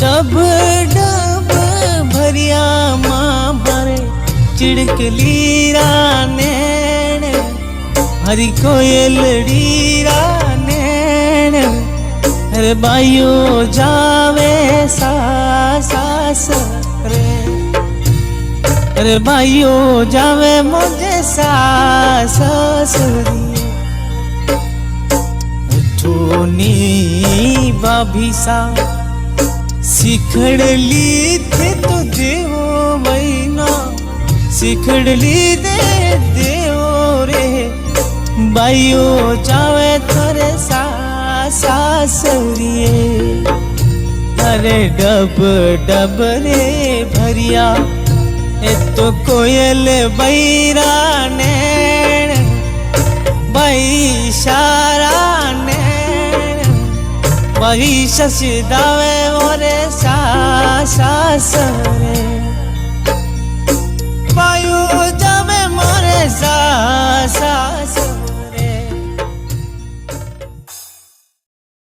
dub dub भरिया माँ भरे चिड़कली नैण हरी कोयलड़ी नैण अरे बाइयो जावे सास रे अरे बाइयो जावे मुझे सास ठोनी भाभी सा सिखड़ली थे तो देवो महीना सिखड़ली दे देवो रे बाइयो जावे थोरे सासरिए अरे डब डब रे भरिया ए तो कोयल बैरा नैण बाई शारा नैण बाई शशि दावे मोरे सास रे